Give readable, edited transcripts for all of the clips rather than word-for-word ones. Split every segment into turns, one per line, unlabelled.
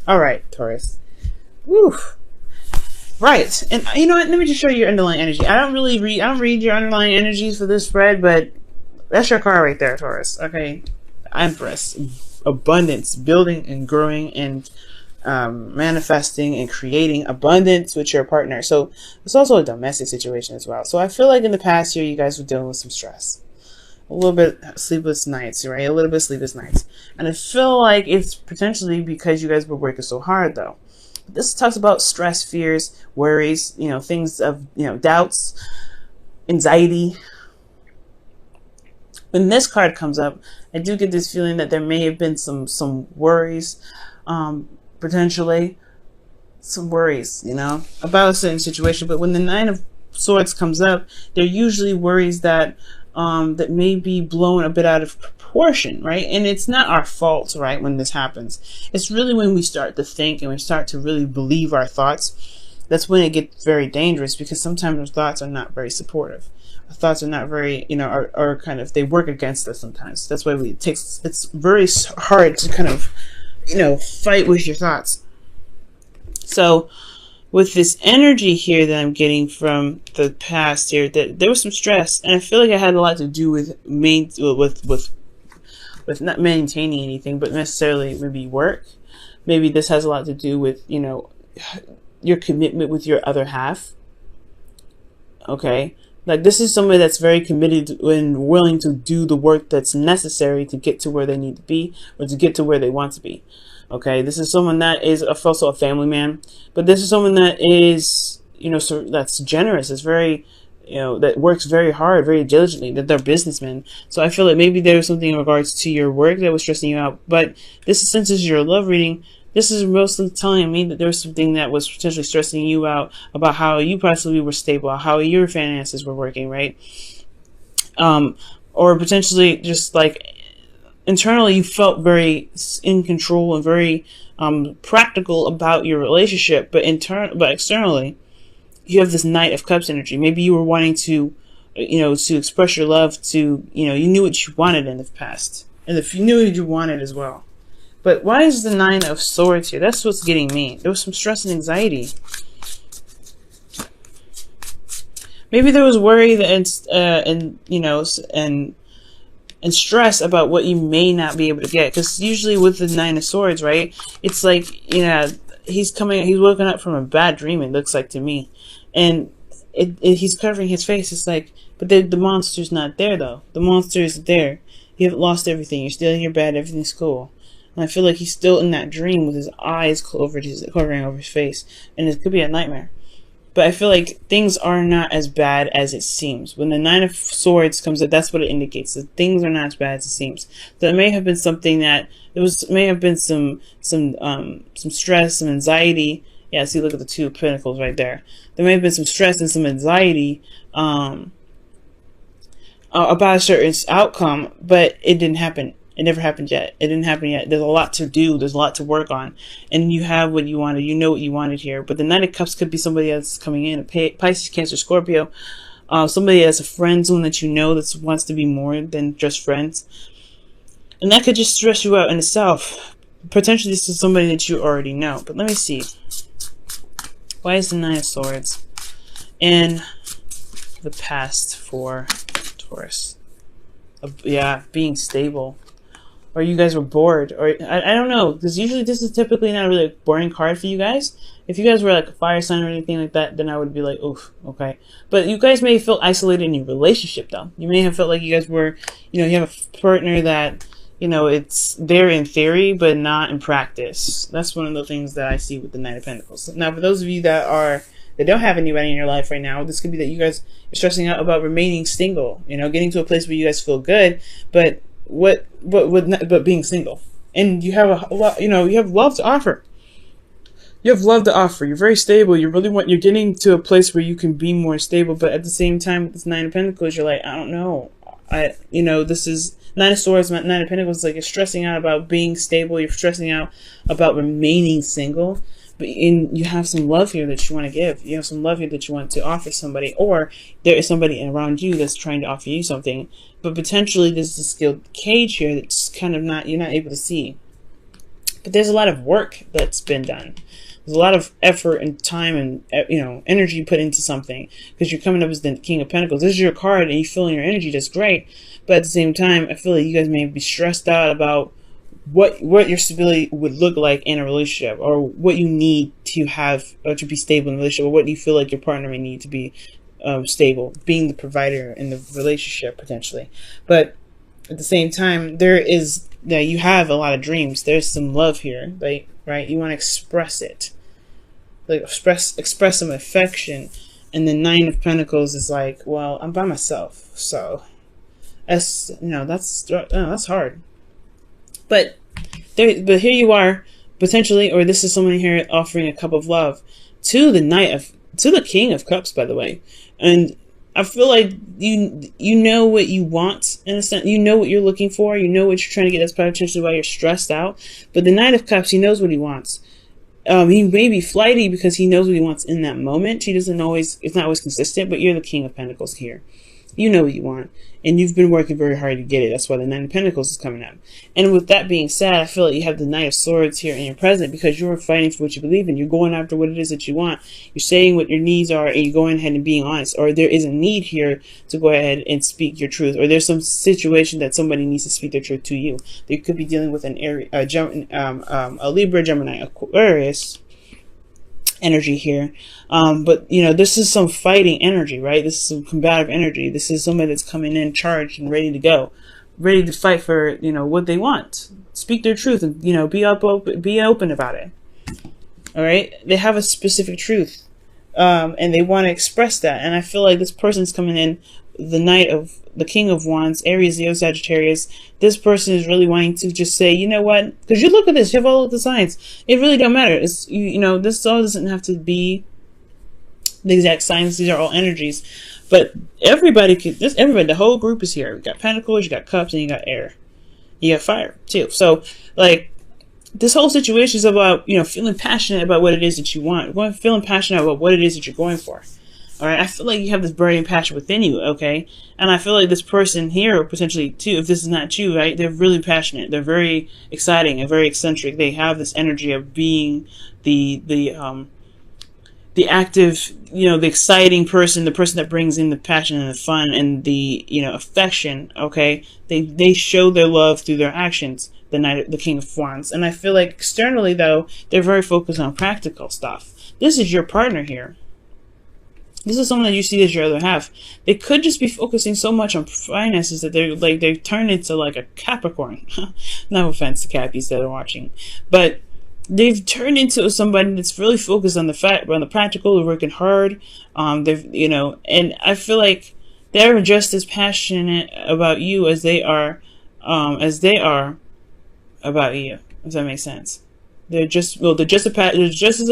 All right, Taurus. Woo. Right, and you know what? Let me just show you your underlying energy. I don't read your underlying energies for this spread, but that's your card right there, Taurus. Okay, Empress, abundance, building and growing and manifesting and creating abundance with your partner. So it's also a domestic situation as well. So I feel like in the past year, you guys were dealing with some stress, a little bit sleepless nights, right? A little bit sleepless nights, and I feel like it's potentially because you guys were working so hard, though. This talks about stress, fears, worries, things of, doubts, anxiety. When this card comes up, I do get this feeling that there may have been some worries, potentially some worries, about a certain situation. But when the Nine of Swords comes up, they're usually worries that that may be blown a bit out of proportion, right? And it's not our fault, right, when this happens. It's really when we start to think and we start to really believe our thoughts, that's when it gets very dangerous, because sometimes our thoughts are not very supportive. Our thoughts are not very, are kind of, they work against us sometimes. That's why it's very hard to kind of, fight with your thoughts. So with this energy here that I'm getting from the past here, that there was some stress, and I feel like it had a lot to do with not maintaining anything, but necessarily maybe work. Maybe this has a lot to do with, your commitment with your other half. Okay. Like, this is somebody that's very committed and willing to do the work that's necessary to get to where they need to be, or to get to where they want to be. Okay. This is someone that is also a family man, but this is someone that is, so that's generous. It's very, that works very hard, very diligently, that they're businessmen. So I feel like maybe there was something in regards to your work that was stressing you out. But since this is your love reading, this is mostly telling me that there was something that was potentially stressing you out about how you possibly were stable, how your finances were working, right? Or potentially just like internally you felt very in control and very practical about your relationship, but externally you have this Knight of Cups energy. Maybe you were wanting to, to express your love to, you knew what you wanted in the past. And if you knew what you wanted as well. But why is the Nine of Swords here? That's what's getting me. There was some stress and anxiety. Maybe there was worry and stress about what you may not be able to get. Because usually with the Nine of Swords, right, it's like, he's woken up from a bad dream, it looks like to me. And he's covering his face. It's like, but the monster's not there, though. The monster is there. You haven't lost everything. You're still in your bed. Everything's cool. And I feel like he's still in that dream with his eyes covering over his face. And it could be a nightmare. But I feel like things are not as bad as it seems. When the Nine of Swords comes up, that's what it indicates. That things are not as bad as it seems. So it may have been something that may have been some stress, some anxiety. Yeah, see, look at the Two of Pentacles right there. There may have been some stress and some anxiety about a certain outcome, but it didn't happen. It never happened yet. It didn't happen yet. There's a lot to do. There's a lot to work on. And you have what you wanted. You know what you wanted here. But the Knight of Cups could be somebody else coming in. A Pisces, Cancer, Scorpio. Somebody that's a friend, someone that you know that wants to be more than just friends. And that could just stress you out in itself. Potentially this is somebody that you already know. But let me see. Why is the Nine of Swords in the past for Taurus? Yeah, being stable. Or you guys were bored. Or I don't know. Because usually this is typically not a really boring card for you guys. If you guys were like a fire sign or anything like that, then I would be like, oof, okay. But you guys may feel isolated in your relationship, though. You may have felt like you guys were, you have a partner that, it's there in theory, but not in practice. That's one of the things that I see with the Knight of Pentacles. Now, for those of you that don't have anybody in your life right now, this could be that you guys are stressing out about remaining single, getting to a place where you guys feel good, but being single. And you have a lot, you have love to offer. You have love to offer. You're very stable. You're getting to a place where you can be more stable, but at the same time, with this Nine of Pentacles, you're like, I don't know. This is Nine of Swords, Nine of Pentacles, like you're stressing out about being stable. You're stressing out about remaining single. But you have some love here that you want to give. You have some love here that you want to offer somebody, or there is somebody around you that's trying to offer you something. But potentially there's a skilled cage here that's kind of you're not able to see. But there's a lot of work that's been done. There's a lot of effort and time and energy put into something, because you're coming up as the King of Pentacles. This is your card, and you feel your energy. That's great. But at the same time, I feel like you guys may be stressed out about what your stability would look like in a relationship, or what you need to have or to be stable in a relationship, or what you feel like your partner may need to be stable, being the provider in the relationship potentially. But at the same time, you have a lot of dreams. There's some love here, like, right? You want to express it, like express some affection. And the Nine of Pentacles is like, well, I'm by myself, so that's that's hard. But here you are, potentially, or this is someone here offering a cup of love to the King of Cups, by the way. And I feel like you know what you want, in a sense. You know what you're looking for. You know what you're trying to get. That's potentially why you're stressed out. But the Knight of Cups, he knows what he wants. He may be flighty because he knows what he wants in that moment. It's not always consistent, but you're the King of Pentacles here. You know what you want, and you've been working very hard to get it. That's why the Nine of Pentacles is coming up. And with that being said, I feel like you have the Knight of Swords here in your present, because you're fighting for what you believe in. You're going after what it is that you want. You're saying what your needs are, and you're going ahead and being honest. Or there is a need here to go ahead and speak your truth. Or there's some situation that somebody needs to speak their truth to you. They could be dealing with a Libra, Gemini, Aquarius energy here. But this is some fighting energy, right? This is some combative energy. This is somebody that's coming in charged and ready to go, ready to fight for what they want, speak their truth, and be open about it. All right, they have a specific truth, and they want to express that. And I feel like this person's coming in, the King of Wands, Aries, Leo, Sagittarius. This person is really wanting to just say, you know what? Because you look at this, you have all of the signs. It really don't matter. It's this all doesn't have to be the exact signs. These are all energies, but everybody, the whole group is here. You got Pentacles, you got Cups, and you got Air. You got Fire too. So like, this whole situation is about feeling passionate about what it is that you want. Feeling passionate about what it is that you're going for. All right, I feel like you have this burning passion within you, okay? And I feel like this person here, potentially too, if this is not you, right? They're really passionate. They're very exciting and very eccentric. They have this energy of being the active, the exciting person, the person that brings in the passion and the fun and the affection. Okay, they show their love through their actions. The King of Wands, and I feel like externally though, they're very focused on practical stuff. This is your partner here. This is someone that you see as your other half. They could just be focusing so much on finances that they turn into like a Capricorn. No offense to Cappies that are watching, but they've turned into somebody that's really focused on the practical. They're working hard. And I feel like they're just as passionate about you as they are about you. If that makes sense. They're just as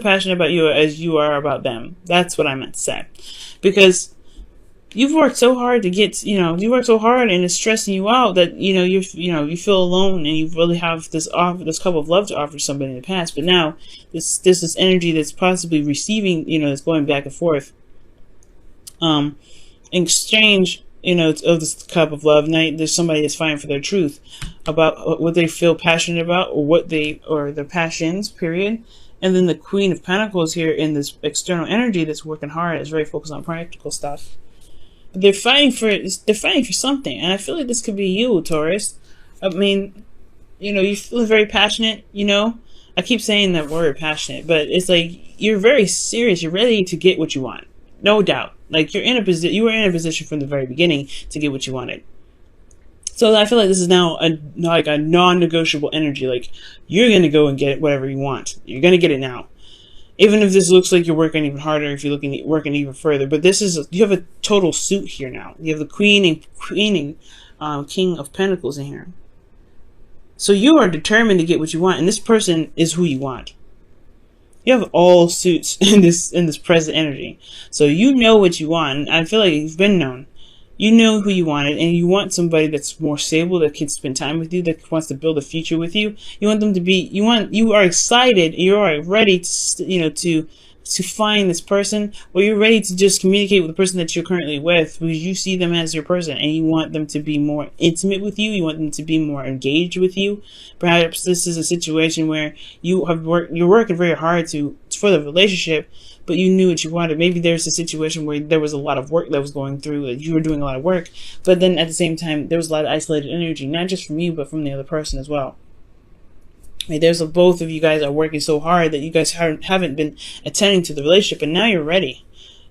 passionate about you as you are about them. That's what I meant to say. Because you've worked so hard to get, you work so hard and it's stressing you out that, you feel alone, and you really have this cup of love to offer somebody in the past. But now this energy that's possibly receiving, that's going back and forth. In exchange, of this cup of love. Now there's somebody that's fighting for their truth about what they feel passionate about, or their passions, period. And then the Queen of Pentacles here in this external energy that's working hard, is very focused on practical stuff. But they're fighting for something, and I feel like this could be you, Taurus. I mean, you feel very passionate. I keep saying that word, passionate, but it's like you're very serious. You're ready to get what you want, no doubt. Like you were in a position from the very beginning to get what you wanted. So I feel like this is now a non-negotiable energy. Like you're going to go and get whatever you want. You're going to get it now. Even if this looks like you're working even harder, if you're working even further. But you have a total suit here now. You have the King of Pentacles in here. So you are determined to get what you want, and this person is who you want. You have all suits in this present energy. So you know what you want. I feel like you've been known. You know who you wanted, and you want somebody that's more stable, that can spend time with you, that wants to build a future with you. You want them to be, you are excited, you are ready to to find this person, or you're ready to just communicate with the person that you're currently with because you see them as your person and you want them to be more intimate with you. You want them to be more engaged with you. Perhaps this is a situation where you're working very hard for the relationship, but you knew what you wanted. Maybe there's a situation where there was a lot of work that was going through, you were doing a lot of work, but then at the same time, there was a lot of isolated energy, not just from you, but from the other person as well. There's both of you guys are working so hard that you guys haven't been attending to the relationship, and now you're ready.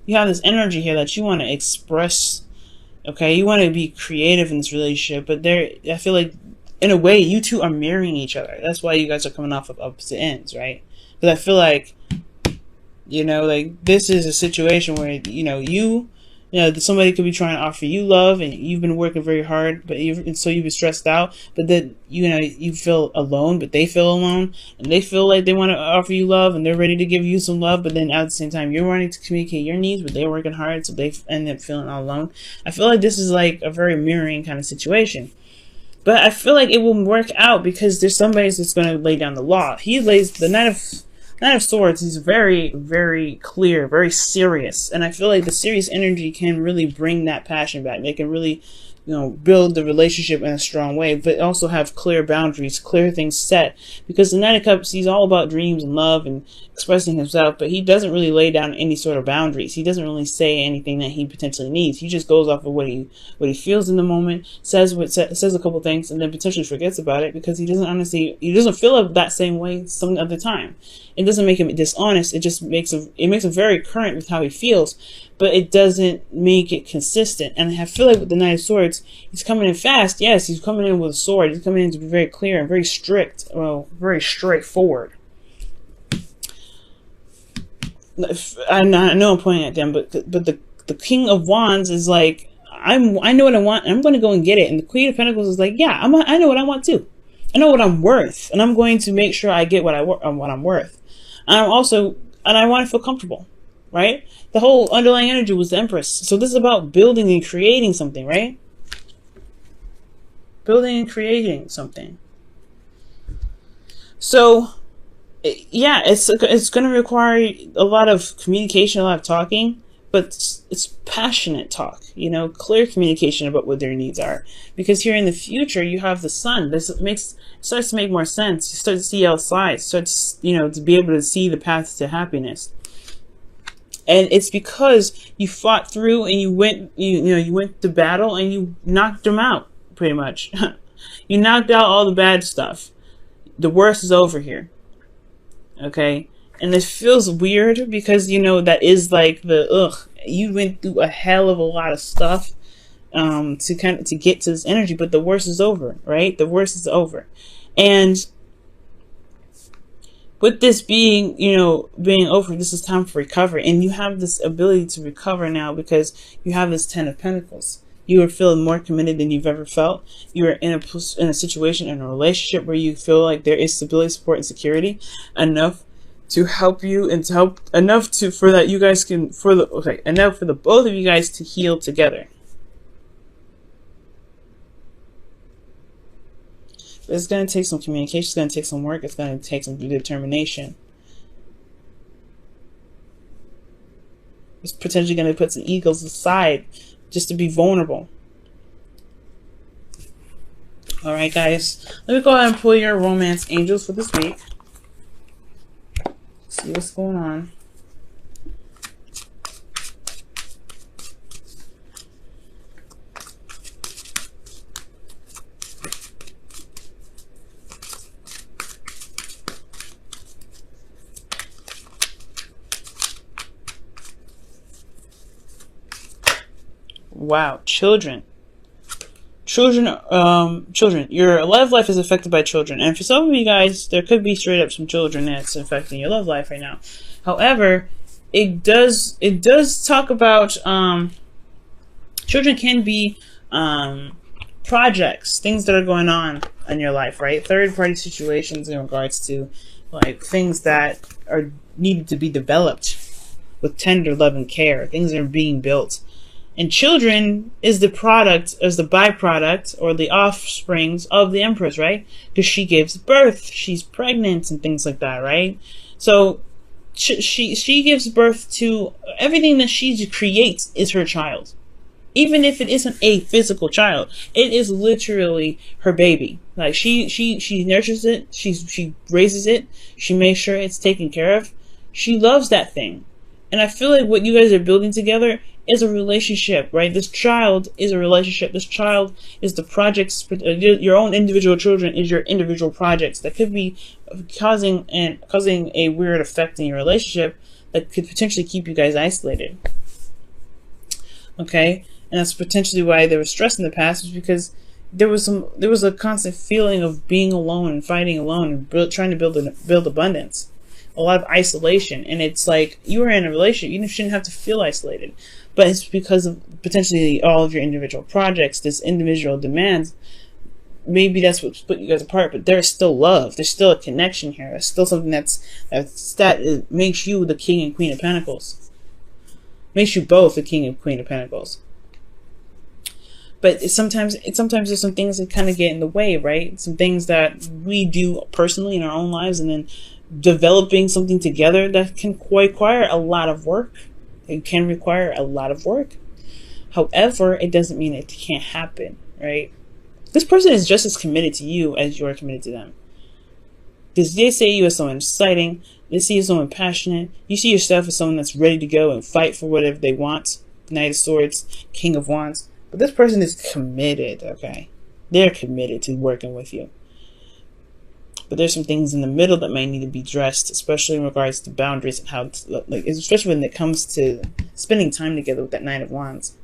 You have this energy here that you want to express. Okay, you want to be creative in this relationship, but I feel like in a way you two are mirroring each other. That's why you guys are coming off of opposite ends, right? Because I feel like, like this is a situation where somebody could be trying to offer you love, and you've been working very hard, so you've been stressed out. But then you feel alone, but they feel alone, and they feel like they want to offer you love, and they're ready to give you some love. But then at the same time, you're wanting to communicate your needs, but they're working hard, so they end up feeling all alone. I feel like this is like a very mirroring kind of situation. But I feel like it will work out because there's somebody that's going to lay down the law. He lays the Knight of Swords. He's very, very clear, very serious. And I feel like the serious energy can really bring that passion back. They can really, build the relationship in a strong way, but also have clear boundaries, clear things set. Because the Knight of Cups, he's all about dreams and love and expressing himself, but he doesn't really lay down any sort of boundaries. He doesn't really say anything that he potentially needs. He just goes off of what he feels in the moment, says a couple things, and then potentially forgets about it because he doesn't feel that same way some other time. It doesn't make him dishonest. It just makes him very current with how he feels, but it doesn't make it consistent. And I feel like with the Knight of Swords, he's coming in fast. Yes, he's coming in with a sword. He's coming in to be very clear and very strict. Well, very straightforward. I know I'm pointing at them, but the King of Wands is like, I know what I want, and I'm going to go and get it. And the Queen of Pentacles is like, yeah, I know what I want too. I know what I'm worth, and I'm going to make sure I get what I'm worth. And I want to feel comfortable, right? The whole underlying energy was the Empress. So this is about building and creating something, right? Building and creating something. So, yeah, it's going to require a lot of communication, a lot of talking, but it's passionate talk, clear communication about what their needs are. Because here in the future, you have the Sun. Starts to make more sense. You start to see outside. Starts, to be able to see the path to happiness. And it's because you fought through and you went to battle and you knocked them out, pretty much. You knocked out all the bad stuff. The worst is over here. Okay? And it feels weird because, that is like you went through a hell of a lot of stuff to get to this energy, but the worst is over, right? The worst is over. And with this being over, this is time for recovery. And you have this ability to recover now because you have this 10 of Pentacles. You are feeling more committed than you've ever felt. You are in a situation, in a relationship where you feel like there is stability, support, and security enough to help you and to help enough for the both of you guys to heal together. But it's going to take some communication. It's going to take some work. It's going to take some determination. It's potentially going to put some egos aside just to be vulnerable. Alright, guys. Let me go ahead and pull your romance angels for this week. See what's going on. Wow, children, your love life is affected by children, and for some of you guys, there could be straight up some children that's affecting your love life right now. However, it does talk about children can be projects, things that are going on in your life, right? Third party situations in regards to like things that are needed to be developed with tender love and care. Things that are being built. And children is the byproduct or the offsprings of the Empress, right? Because she gives birth, she's pregnant and things like that, right? So she gives birth to everything that she creates is her child. Even if it isn't a physical child, it is literally her baby. Like she nurtures it, she raises it, she makes sure it's taken care of. She loves that thing. And I feel like what you guys are building together is a relationship, right? This child is a relationship. This child is the projects, your own individual children is your individual projects that could be causing a weird effect in your relationship that could potentially keep you guys isolated. Okay? And that's potentially why there was stress in the past, was because there was a constant feeling of being alone and fighting alone and trying to build abundance. A lot of isolation, and it's like you were in a relationship, you shouldn't have to feel isolated, but it's because of potentially all of your individual projects, this individual demands. Maybe that's what split you guys apart, but there's still love, there's still a connection here, there's still something that makes you the King and Queen of Pentacles, makes you both the King and Queen of Pentacles. But sometimes there's some things that kind of get in the way, right? Some things that we do personally in our own lives, and then developing something together that can require a lot of work. It can require a lot of work. However, it doesn't mean it can't happen, right? This person is just as committed to you as you are committed to them. Because they see you as someone exciting, they see you as someone passionate, you see yourself as someone that's ready to go and fight for whatever they want. Knight of Swords, King of Wands. But this person is committed, okay? They're committed to working with you. But there's some things in the middle that might need to be addressed, especially in regards to boundaries and how, especially when it comes to spending time together with that Knight of Wands.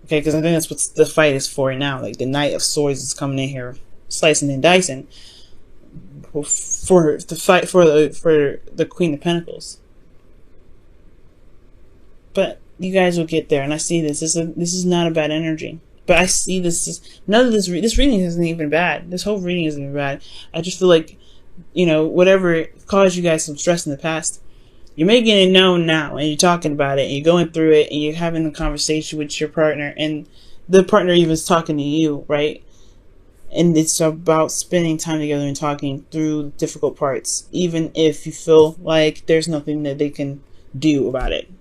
Okay, because I think that's what the fight is for now. Like the Knight of Swords is coming in here, slicing and dicing for the fight for the Queen of Pentacles. But you guys will get there, and I see this. This is not a bad energy. But I see none of this reading isn't even bad. This whole reading isn't even bad. I just feel like, whatever caused you guys some stress in the past, you're making it known now, and you're talking about it, and you're going through it, and you're having a conversation with your partner, and the partner even is talking to you, right? And it's about spending time together and talking through difficult parts, even if you feel like there's nothing that they can do about it.